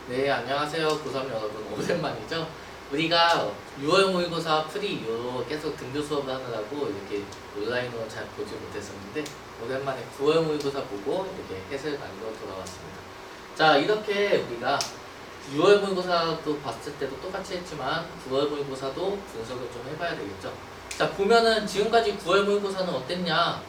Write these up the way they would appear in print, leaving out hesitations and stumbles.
네, 안녕하세요. 고3 여러분. 오랜만이죠? 우리가 6월 모의고사 프리 이후로 계속 등교 수업을 하느라고 이렇게 온라인으로 잘 보지 못했었는데, 오랜만에 9월 모의고사 보고 이렇게 해설반으로 돌아왔습니다. 자, 이렇게 우리가 6월 모의고사도 봤을 때도 똑같이 했지만 9월 모의고사도 분석을 좀 해봐야 되겠죠? 자, 보면은 지금까지 9월 모의고사는 어땠냐?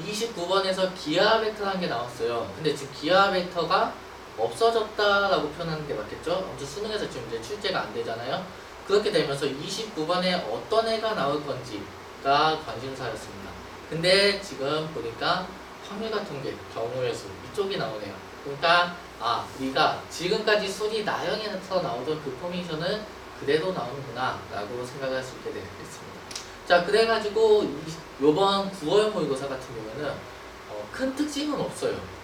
29번에서 기하 벡터라는 게 나왔어요. 근데 지금 기하 벡터가 없어졌다라고 표현하는 게 맞겠죠? 아무튼 수능에서 지금 이제 출제가 안 되잖아요. 그렇게 되면서 29번에 어떤 애가 나올 건지가 관심사였습니다. 근데 지금 보니까 확률과 통계, 경우의 수 이쪽이 나오네요. 그러니까 우리가 지금까지 순위 나형에서 나오던 그 포메이션은 그대로 나오는구나 라고 생각할 수 있게 되겠습니다. 자, 그래가지고 요번 9월 모의고사 같은 경우에는 큰 특징은 없어요.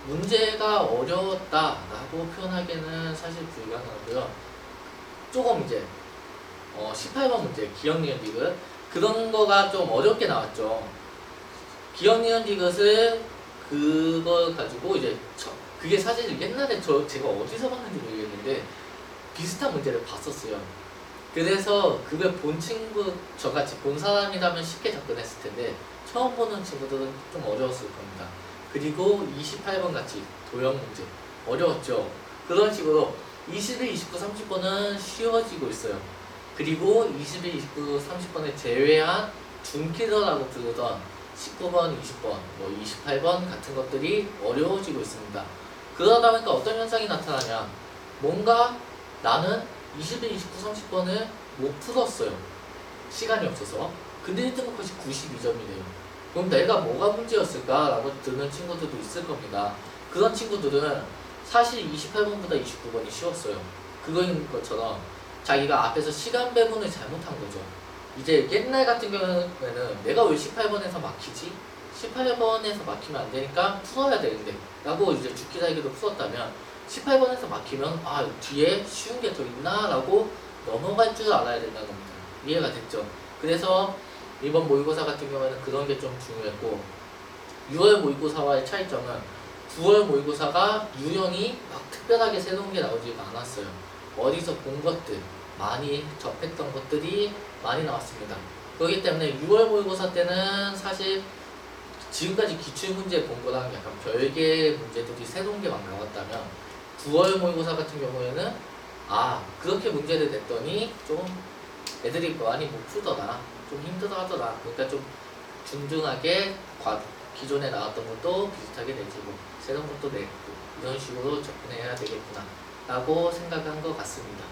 문제가 어려웠다라고 표현하기에는 사실 불가능하고요. 조금 이제 18번 문제 기억 니은 디귿 그런 거가 좀 어렵게 나왔죠. 기억 니은 디귿을 그걸 가지고 이제 그게 사실 옛날에 제가 어디서 봤는지 모르겠는데 비슷한 문제를 봤었어요. 그래서 그걸 본 친구 저같이 본 사람이라면 쉽게 접근했을 텐데 처음 보는 친구들은 좀 어려웠을 겁니다. 그리고 28번 같이 도형 문제 어려웠죠. 그런 식으로 21, 29, 30번은 쉬워지고 있어요. 그리고 21, 29, 30번을 제외한 중키더라고 부르던 19번, 20번, 28번 같은 것들이 어려워지고 있습니다. 그러다 보니까 어떤 현상이 나타나냐, 뭔가 나는 21, 29, 30번을 못 풀었어요. 시간이 없어서. 근데 1등급 컷이 92점이래요. 그럼 내가 뭐가 문제였을까? 라고 드는 친구들도 있을 겁니다. 그런 친구들은 사실 28번보다 29번이 쉬웠어요. 그거인 것처럼 자기가 앞에서 시간 배분을 잘못한 거죠. 이제 옛날 같은 경우에는 내가 왜 18번에서 막히지? 18번에서 막히면 안 되니까 풀어야 되는데 라고 이제 죽기 살기로 풀었다면 18번에서 막히면 뒤에 쉬운 게 더 있나? 라고 넘어갈 줄 알아야 된다는 겁니다. 이해가 됐죠? 그래서 이번 모의고사 같은 경우에는 그런 게 좀 중요했고 6월 모의고사와의 차이점은 9월 모의고사가 유형이 막 특별하게 새로운 게 나오지가 않았어요. 어디서 본 것들, 많이 접했던 것들이 많이 나왔습니다. 그렇기 때문에 6월 모의고사 때는 사실 지금까지 기출문제 본 거랑 약간 별개의 문제들이 새로운 게 막 나왔다면 9월 모의고사 같은 경우에는 그렇게 문제를 냈더니 좀 애들이 많이 못 풀더라, 좀 힘들어 하더라. 그러니까 좀 준중하게 기존에 나왔던 것도 비슷하게 내주고 새로운 것도 내고 이런 식으로 접근해야 되겠구나 라고 생각한 것 같습니다.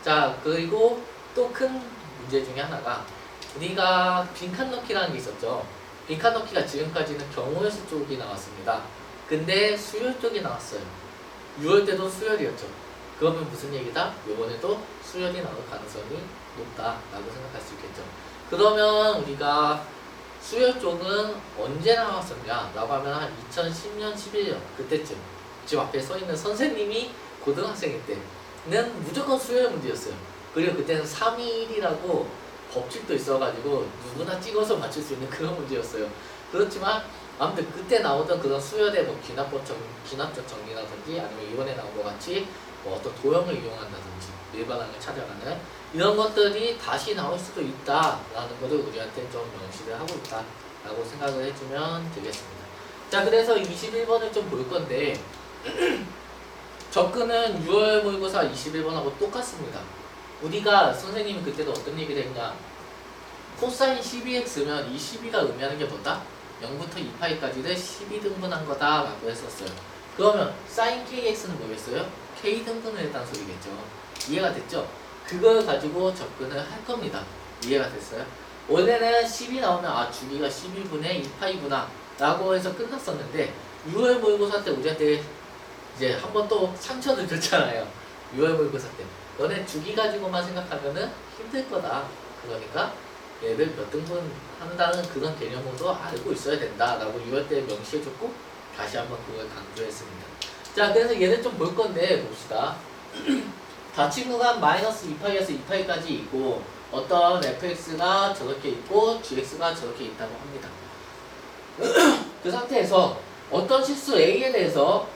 자, 그리고 또 큰 문제 중에 하나가 우리가 빈칸 넣기라는 게 있었죠. 빈칸 넣기가 지금까지는 경우의 수 쪽이 나왔습니다. 근데 수열 쪽이 나왔어요. 6월 때도 수열이었죠. 그러면 무슨 얘기다? 이번에도 수열이 나올 가능성이 높다라고 생각할 수 있겠죠. 그러면 우리가 수열 쪽은 언제 나왔었냐 라고 하면 한 2010년, 11년 그때쯤 지금 앞에 써있는 선생님이 고등학생일 때는 무조건 수열 문제였어요. 그리고 그때는 321이라고 법칙도 있어가지고 누구나 찍어서 맞출 수 있는 그런 문제였어요. 그렇지만 아무튼 그때 나오던 그런 수열의 기납적 정리라든지 아니면 이번에 나온 것 같이 어떤 도형을 이용한다든지 일반항을 찾아가는 이런 것들이 다시 나올 수도 있다라는 것을 우리한테 좀 명시를 하고 있다라고 생각을 해주면 되겠습니다. 자, 그래서 21번을 좀 볼 건데 접근은 6월 모의고사 21번하고 똑같습니다. 우리가 선생님이 그때도 어떤 얘기를 했냐, 코사인 12x면 이 12가 의미하는 게 뭐다? 0부터 2파이까지를 12등분한 거다 라고 했었어요. 그러면 사인 kx는 뭐겠어요? k등분을 했다는 소리겠죠. 이해가 됐죠? 그걸 가지고 접근을 할 겁니다. 이해가 됐어요? 원래는 10이 나오면 주기가 12분의 2파이구나 라고 해서 끝났었는데 6월 모의고사 때 우리한테 이제 한번 또 상처를 줬잖아요. 6월 모의고사 때 너네 주기 가지고만 생각하면은 힘들 거다. 그러니까 얘를 몇 등분 한다는 그런 개념으로 알고 있어야 된다 라고 6월 때 명시해줬고 다시 한번 그걸 강조했습니다. 자, 그래서 얘를 좀 볼 건데 봅시다. 닫힌 구간 마이너스 2파이에서 2파이까지 있고 어떤 fx가 저렇게 있고 gx가 저렇게 있다고 합니다. 그 상태에서 어떤 실수 a에 대해서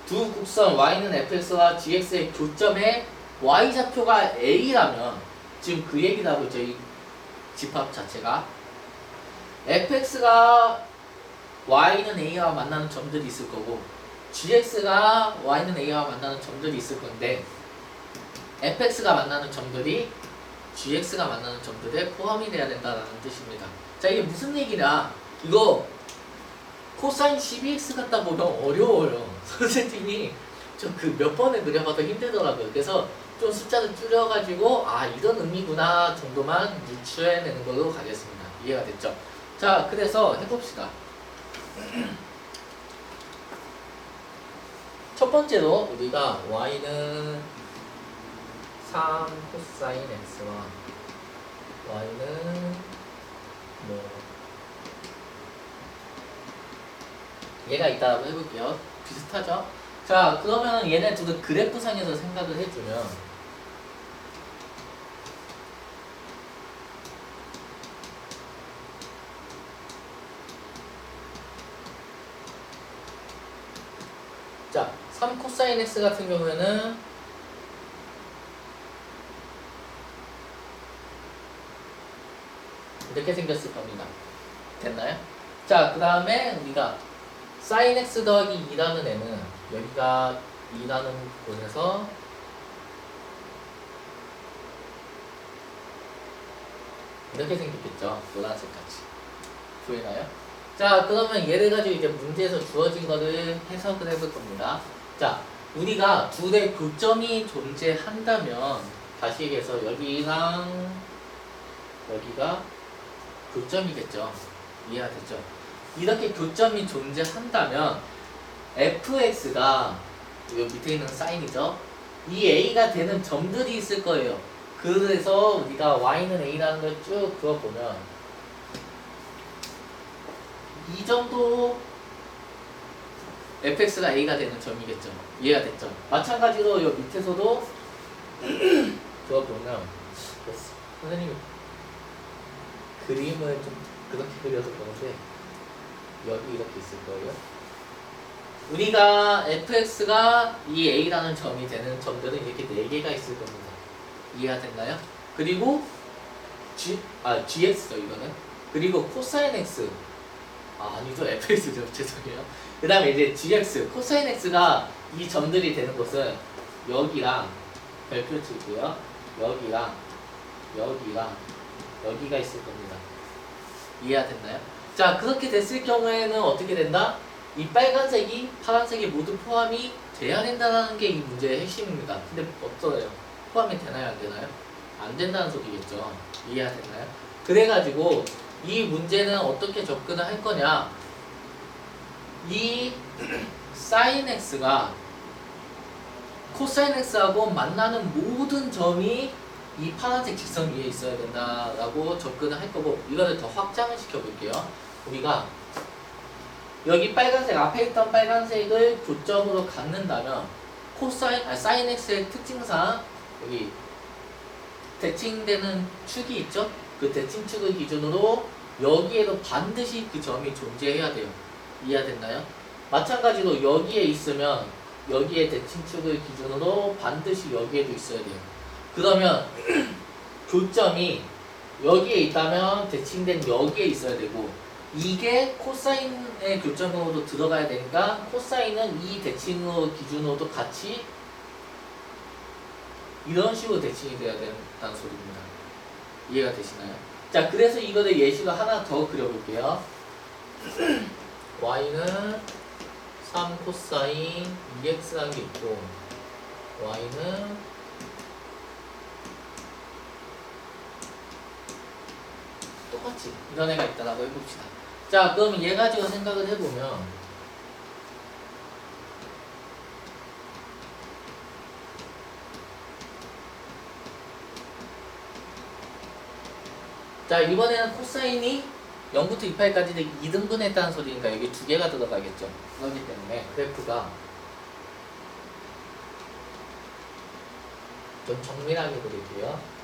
두 곡선 y는 fx와 gx의 교점의 y좌표가 a라면 지금 그 얘기를 하고 있죠. 이 집합 자체가 fx가 y는 a와 만나는 점들이 있을 거고 gx가 y는 a와 만나는 점들이 있을 건데 fx가 만나는 점들이 gx가 만나는 점들에 포함이 돼야 된다는 뜻입니다. 자, 이게 무슨 얘기냐? 이거 코사인 12x 갖다 보면 어려워요. 선생님이 좀 그 몇 번을 그려봐도 힘들더라고요. 그래서 좀 숫자를 줄여가지고 아 이런 의미구나 정도만 유추해내는 걸로 가겠습니다. 이해가 됐죠? 자, 그래서 해봅시다. 첫 번째로 우리가 y는 3 코사인 x와 y는 뭐 얘가 있다고 해볼게요. 비슷하죠? 자, 그러면 얘네 둘을 그래프상에서 생각을 해주면 자, 3 코사인 x 같은 경우에는 이렇게 생겼을 겁니다. 됐나요? 자, 그 다음에 우리가 sin x 더하기 2라는 애는 여기가 2라는 곳에서 이렇게 생겼겠죠. 노란색 같이. 보이나요? 자, 그러면 얘를 가지고 이제 문제에서 주어진 거를 해석을 해볼 겁니다. 자, 우리가 둘의 교점이 존재한다면 다시 얘기해서 여기랑 여기가 교점이겠죠. 이해가 됐죠? 이렇게 교점이 존재한다면 fx가 이 밑에 있는 사인이죠. 이 a가 되는 점들이 있을 거예요. 그래서 우리가 y는 a라는 걸 쭉 그어보면 이 점도 fx가 a가 되는 점이겠죠. 이해가 됐죠? 마찬가지로 이 밑에서도 그어보면 선생님이 그림을 좀 그렇게 그려서 그런데 여기 이렇게 있을 거예요. 우리가 fx가 이 a라는 점이 되는 점들은 이렇게 4개가 있을 겁니다. 이해가 됐나요? 그리고 gx죠 이거는. 그리고 코사인 x 아니죠 fx죠 죄송해요. 그 다음에 이제 gx 코사인 x가 이 점들이 되는 곳은 여기랑 별표 치고요. 여기랑 여기가 있을 겁니다. 이해가 됐나요? 자, 그렇게 됐을 경우에는 어떻게 된다? 이 빨간색이 파란색이 모두 포함이 돼야 된다는 게 이 문제의 핵심입니다. 근데 어떠해요? 포함이 되나요? 안 되나요? 안 된다는 소리겠죠. 이해가 됐나요? 그래가지고 이 문제는 어떻게 접근을 할 거냐? 이 sin x가 코사인 x하고 만나는 모든 점이 이 파란색 직선 위에 있어야 된다라고 접근을 할 거고, 이거를 더 확장을 시켜볼게요. 우리가 여기 빨간색 앞에 있던 빨간색을 교점으로 갖는다면 sin x의 특징상 여기 대칭되는 축이 있죠? 그 대칭축을 기준으로 여기에도 반드시 그 점이 존재해야 돼요. 이해됐나요? 마찬가지로 여기에 있으면 여기에 대칭축을 기준으로 반드시 여기에도 있어야 돼요. 그러면 교점이 여기에 있다면 대칭된 여기에 있어야 되고, 이게 코사인의 교점으로도 들어가야 되니까 코사인은 이 대칭으로 기준으로도 같이 이런 식으로 대칭이 돼야 된다는 소리입니다. 이해가 되시나요? 자, 그래서 이거를 예시로 하나 더 그려볼게요. y는 3 코사인 2x라는 게 있고, y는 똑같이 이런 애가 있다라고 해봅시다. 자, 그럼 얘 가지고 생각을 해보면 자, 이번에는 코사인이 0부터 2파이까지 2등분했다는 소리니까 여기 2개가 들어가겠죠. 그렇기 때문에 그래프가 좀 정밀하게 그릴게요.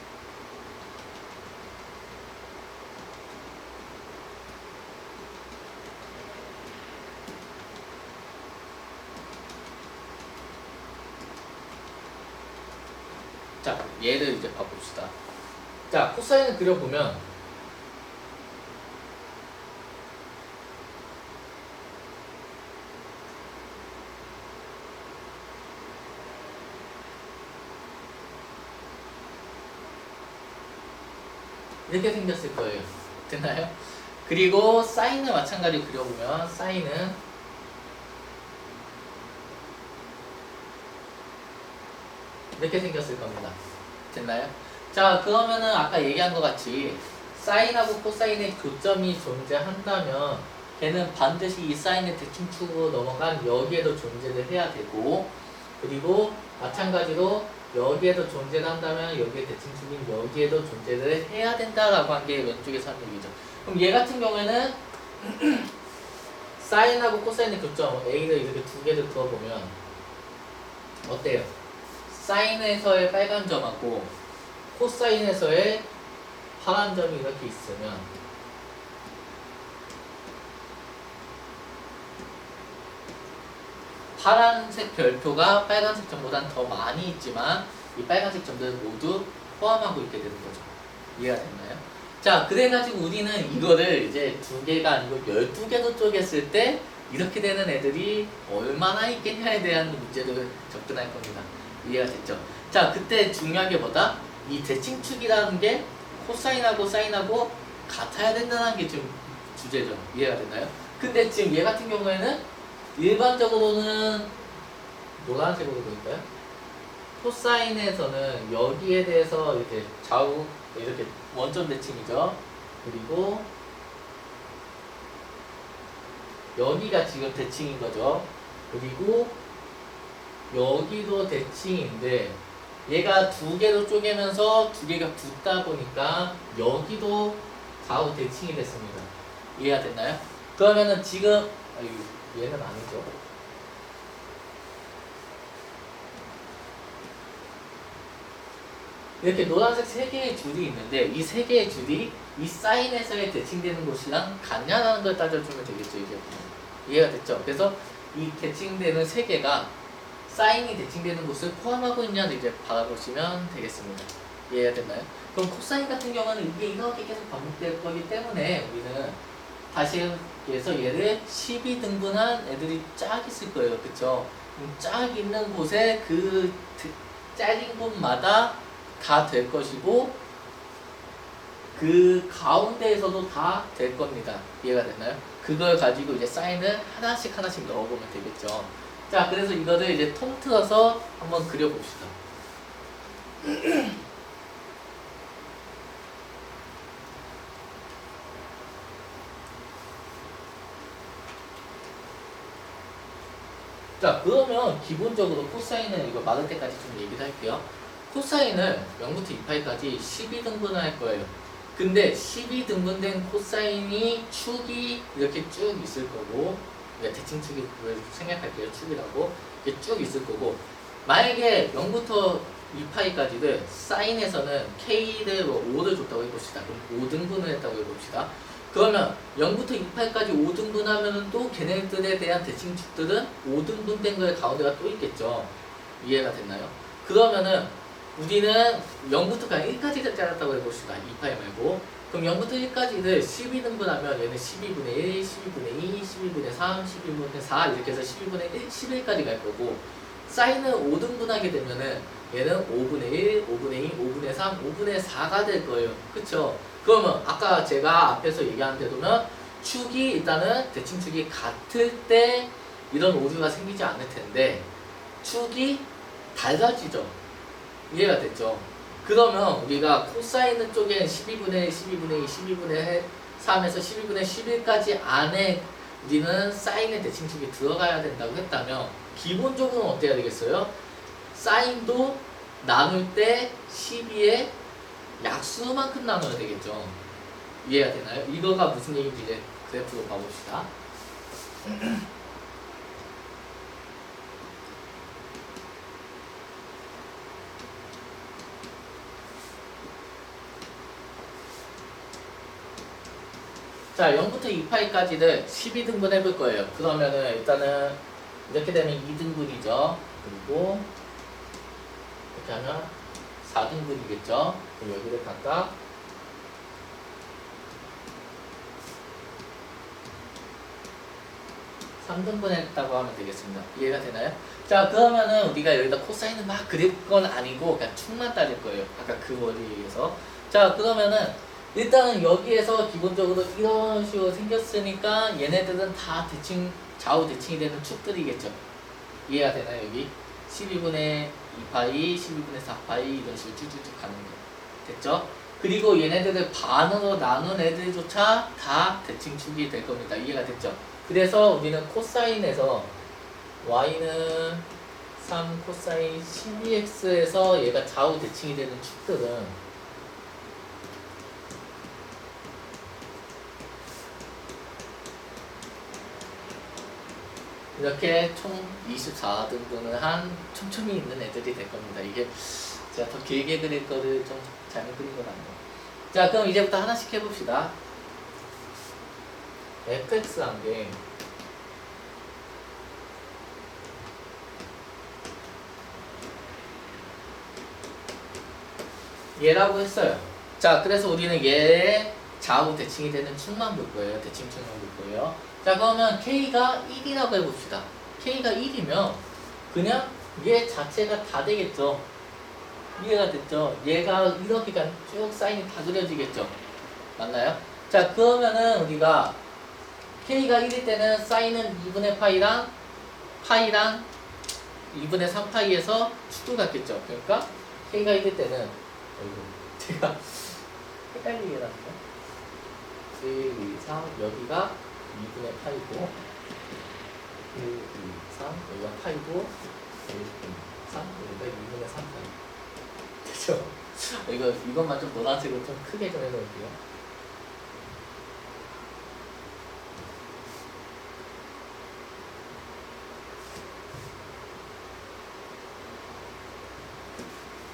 자, 얘를 이제 봐봅시다. 자, 코사인을 그려보면 이렇게 생겼을 거예요. 됐나요? 그리고 사인을 마찬가지로 그려보면 사인은 이렇게 생겼을 겁니다. 됐나요? 자, 그러면은 아까 얘기한 것 같이 사인하고 코사인의 교점이 존재한다면 걔는 반드시 이 사인의 대칭축으로 넘어간 여기에도 존재를 해야 되고, 그리고 마찬가지로 여기에도 존재를 한다면 여기에 대칭축인 여기에도 존재를 해야 된다라고 한 게 왼쪽에서 한 얘기죠. 그럼 얘 같은 경우에는 사인하고 코사인의 교점 A를 이렇게 두 개를 그어보면 어때요? 사인에서의 빨간 점하고 코사인에서의 파란 점이 이렇게 있으면 파란색 별표가 빨간색 점보다는 더 많이 있지만 이 빨간색 점들은 모두 포함하고 있게 되는 거죠. 이해가 됐나요? 자, 그래가지고 우리는 이거를 이제 두 개가 아니고 12개도 쪼갰을 때 이렇게 되는 애들이 얼마나 있겠냐에 대한 문제를 접근할 겁니다. 이해가 됐죠? 자, 그때 중요한 게 뭐다? 이 대칭축이라는 게 코사인하고 사인하고 같아야 된다는 게 지금 주제죠. 이해가 됐나요? 근데 지금 얘 같은 경우에는 일반적으로는 노란색으로 보일까요? 코사인에서는 여기에 대해서 이렇게 좌우 이렇게 원점 대칭이죠. 그리고 여기가 지금 대칭인 거죠. 그리고 여기도 대칭인데 얘가 두 개로 쪼개면서 두 개가 붙다 보니까 여기도 좌우 대칭이 됐습니다. 이해가 됐나요? 그러면은 지금 얘는 아니죠. 이렇게 노란색 세 개의 줄이 있는데 이 세 개의 줄이 이 사인에서의 대칭되는 곳이랑 같냐라는 걸 따져주면 되겠죠. 이제 이해가 됐죠? 그래서 이 대칭되는 세 개가 사인이 대칭되는 곳을 포함하고 있냐를 이제 바라보시면 되겠습니다. 이해가 됐나요? 그럼 코사인 같은 경우는 이게 이렇게 계속 반복될 거기 때문에 우리는 다시 해서 얘를 12등분한 애들이 쫙 있을 거예요. 그쵸? 쫙 있는 곳에 그 짝인 곳마다 다 될 것이고 그 가운데에서도 다 될 겁니다. 이해가 됐나요? 그걸 가지고 이제 사인을 하나씩 넣어보면 되겠죠. 자, 그래서 이거를 이제 통틀어서 한번 그려봅시다. 자, 그러면 기본적으로 코사인은 이거 막을 때까지 좀 얘기를 할게요. 코사인을 0부터 2파이까지 12등분을 할 거예요. 근데 12등분된 코사인이 축이 이렇게 쭉 있을 거고, 대칭축이 생각할게요. 축이라고. 이렇게 쭉 있을 거고, 만약에 0부터 2파이까지를 사인에서는 K를 5를 줬다고 해봅시다. 그럼 5등분을 했다고 해봅시다. 그러면 0부터 2파이까지 5등분 하면은 또 걔네들에 대한 대칭축들은 5등분된 거에 가운데가 또 있겠죠. 이해가 됐나요? 그러면은 우리는 0부터 그냥 1까지를 잘랐다고 해봅시다. 2파이 말고. 그럼 0부터 1까지를 12등분하면 얘는 12분의 1, 12분의 2, 12분의 3, 12분의 4 이렇게 해서 12분의 1, 11까지 갈 거고, 사인을 5등분하게 되면은 얘는 5분의 1, 5분의 2, 5분의 3, 5분의 4가 될 거예요. 그쵸? 그러면 아까 제가 앞에서 얘기한 대로면 축이 일단은 대칭축이 같을 때 이런 오류가 생기지 않을 텐데 축이 달라지죠. 이해가 됐죠? 그러면 우리가 코사인 쪽엔 12분의 12분의 2, 12분의 3에서 12분의 11까지 안에 우리는 사인의 대칭축이 들어가야 된다고 했다면 기본적으로는 어떻게 해야 되겠어요? 사인도 나눌 때 12의 약수만큼 나눠야 되겠죠. 이해가 되나요? 이거가 무슨 얘기인지 이제 그래프로 봐봅시다. 자, 0부터 2파이까지를 12등분 해볼 거예요. 그러면은 일단은 이렇게 되면 2등분이죠. 그리고 이렇게 하면 4등분이겠죠. 그럼 여기를 각각 3등분 했다고 하면 되겠습니다. 이해가 되나요? 자, 그러면은 우리가 여기다 코사인을 막 그릴 건 아니고 그냥 축만 따질 거예요. 아까 그 원리에 의해서. 자, 그러면은 일단은 여기에서 기본적으로 이런 식으로 생겼으니까 얘네들은 다 대칭, 좌우 대칭이 되는 축들이겠죠. 이해가 되나요? 여기 12분의 2파이, 12분의 4파이 이런 식으로 쭉쭉쭉 가는 거. 됐죠? 그리고 얘네들을 반으로 나눈 애들조차 다 대칭축이 될 겁니다. 이해가 됐죠? 그래서 우리는 코사인에서 y는 3 코사인 12x에서 얘가 좌우 대칭이 되는 축들은 이렇게 총 24등분을 한 촘촘히 있는 애들이 될 겁니다. 이게 제가 더 길게 그릴 거를 좀 잘못 그린 건 아니에요. 자, 그럼 이제부터 하나씩 해봅시다. fx란 게 얘라고 했어요. 자, 그래서 우리는 얘의 좌우 대칭이 되는 축만 볼 거예요. 대칭축만 볼 거예요. 자, 그러면 k가 1이라고 해봅시다. k가 1이면 그냥 얘 자체가 다 되겠죠. 이해가 됐죠? 얘가 이렇게 쭉 사인이 다 그려지겠죠. 맞나요? 자, 그러면은 우리가 k가 1일 때는 사인은 2분의 파이랑 2분의 3파이에서 축도 같겠죠. 그러니까 k가 1일 때는 제가 헷갈리게 해놨네. 1, 2, 3 여기가 2분의 파이고 1, 2, 3 여기가 파이고 1, 2, 3 여기가 2분의 3파이. 됐죠? 이것만 좀 노란색으로 좀 크게 좀 해놓을게요.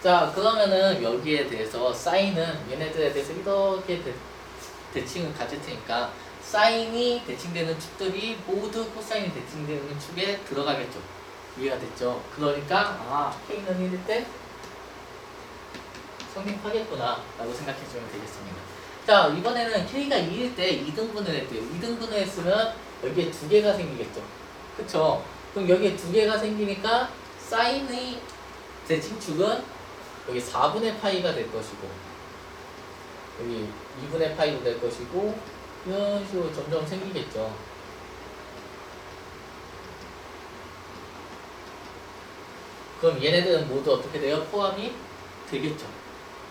자, 그러면은 여기에 대해서 사인은 얘네들에 대해서 이렇게 대칭을 가질 테니까 사인이 대칭되는 축들이 모두 코사인이 대칭되는 축에 들어가겠죠. 이해가 됐죠? 그러니까 k는 1일 때 성립하겠구나 라고 생각해주면 되겠습니다. 자, 이번에는 k가 2일 때 2등분을 했대요. 2등분을 했으면 여기에 두 개가 생기겠죠. 그쵸? 그럼 여기에 두 개가 생기니까 사인의 대칭축은 여기 4분의 파이가 될 것이고 여기 2분의 파이도 될 것이고 이런 식으로 점점 생기겠죠. 그럼 얘네들은 모두 어떻게 돼요? 포함이 되겠죠.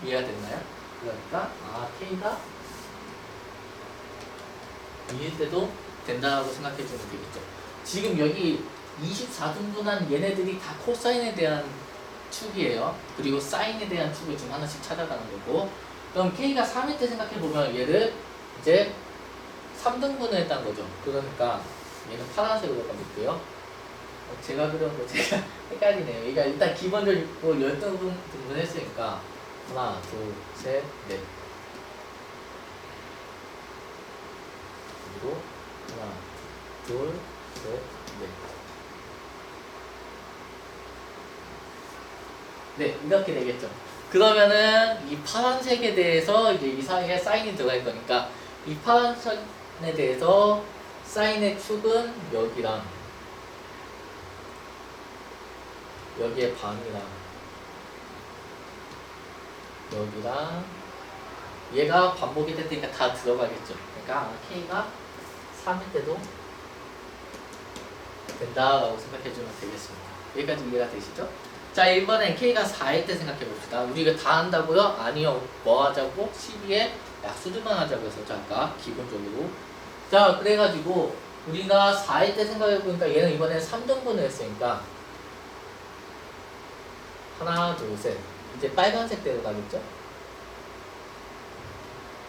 이해가 됐나요? 그러니까 k가 2일 때도 된다고 생각해주면 되겠죠. 지금 여기 24등분한 얘네들이 다 코사인에 대한 축이에요. 그리고 사인에 대한 축을 좀 하나씩 찾아가는 거고. 그럼 k가 3일 때 생각해보면 얘를 이제 3등분을 했다는 거죠. 그러니까 얘는 파란색으로 가볼게요. 제가 그런 거 제가 헷갈리네요. 그러니까 일단 기본적으로 10등분 했으니까 하나, 둘, 셋, 넷. 그리고 하나, 둘, 셋, 넷. 네, 이렇게 되겠죠. 그러면은 이 파란색에 대해서 이제 이 사이에 사인이 들어갈 거니까 이 파란색에 대해서 사인의 축은 여기랑 여기에 반이랑 여기랑 얘가 반복이 됐으니까 다 들어가겠죠. 그러니까 k가 3일 때도 된다라고 생각해주면 되겠습니다. 여기까지 이해가 되시죠? 자, 이번엔 k가 4일 때 생각해봅시다. 우리 이거 다 한다고요? 아니요. 뭐 하자고? 12에 약수들만 하자고 해서 아까 기본적으로. 자, 그래가지고 우리가 4일 때 생각해보니까 얘는 이번에 3등분을 했으니까 하나, 둘, 셋. 이제 빨간색 대로 가겠죠?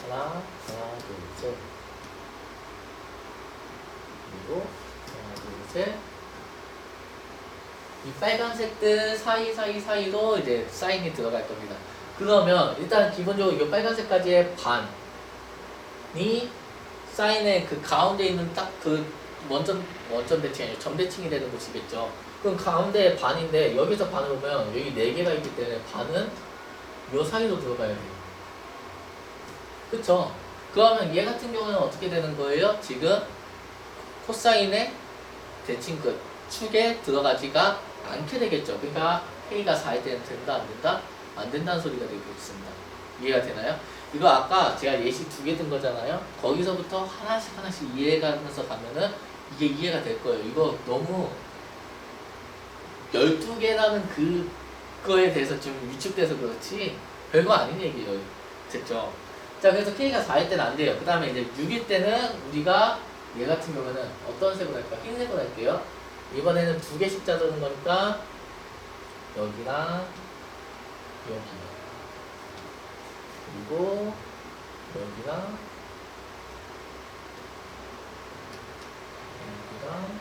하나, 둘, 셋. 그리고 하나, 둘, 셋. 이 빨간색들 사이로 이제 사인이 들어갈 겁니다. 그러면 일단 기본적으로 이 빨간색까지의 반이 사인의 그 가운데 있는 딱 그 원점 대칭이 아니라 점 대칭이 되는 곳이겠죠. 그럼 가운데 반인데 여기서 반을 보면 여기 4개가 있기 때문에 반은 요 사이로 들어가야 돼요. 그쵸? 그러면 얘 같은 경우는 어떻게 되는 거예요? 지금 코사인의 대칭 끝 축에 들어가지가 않게 되겠죠. 그러니까 K가 4일 때는 된다 안 된다? 안 된다는 소리가 되겠습니다. 이해가 되나요? 이거 아까 제가 예시 2개 든 거잖아요. 거기서부터 하나씩 이해가면서 가면은 이게 이해가 될 거예요. 이거 너무 12개라는 그거에 대해서 좀 위축돼서 그렇지 별거 아닌 얘기예요. 됐죠? 자, 그래서 K가 4일 때는 안 돼요. 그 다음에 이제 6일 때는 우리가 얘 같은 경우는 어떤 색으로 할까? 흰색으로 할게요. 이번에는 2개씩 자르는 거니까 여기랑 여기 그리고 여기랑 여기랑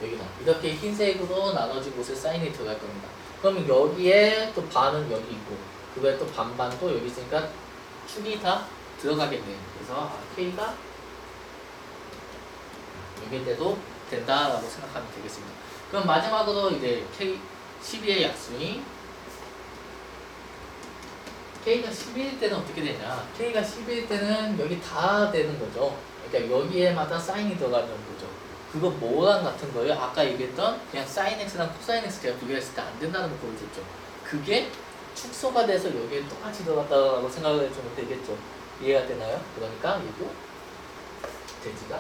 여기랑 이렇게 흰색으로 나눠진 곳에 사인이 들어갈 겁니다. 그러면 여기에 또 반은 여기 있고 그 외에 또 반반도 여기 있으니까 축이 다 들어가겠네요. 그래서 K가 여기일 때도 된다라고 생각하면 되겠습니다. 그럼 마지막으로 이제 K12의 약수인 K가 12일 때는 어떻게 되냐? K가 12일 때는 여기 다 되는 거죠. 그러니까 여기에마다 사인이 들어가는 거죠. 그거 뭐랑 같은 거예요? 아까 얘기했던 그냥 사인 X랑 코사인 X 제가 비교했을 때 안 된다는 거 보여줬죠. 그게 축소가 돼서 여기에 똑같이 들어갔다고 생각을 해주면 되겠죠. 이해가 되나요? 그러니까 이거 되지가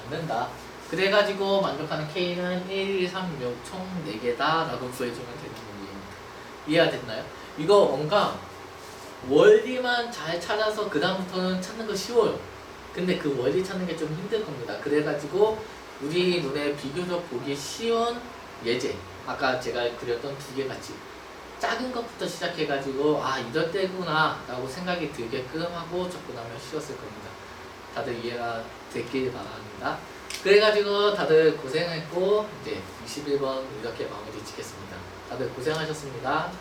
않는다. 그래가지고 만족하는 K는 1, 2, 3, 6 총 4개다 라고 구해주면 되는 문제입니다. 이해가 됐나요? 이거 뭔가 원리만 잘 찾아서 그 다음부터는 찾는 거 쉬워요. 근데 그 원리 찾는 게 좀 힘들 겁니다. 그래가지고 우리 눈에 비교적 보기 쉬운 예제, 아까 제가 그렸던 2개 같이 작은 것부터 시작해가지고 아 이럴 때구나 라고 생각이 들게끔 하고 접근하면 쉬웠을 겁니다. 다들 이해가 됐길 바랍니다. 그래가지고 다들 고생했고 이제 21번 이렇게 마무리 짓겠습니다. 다들 고생하셨습니다.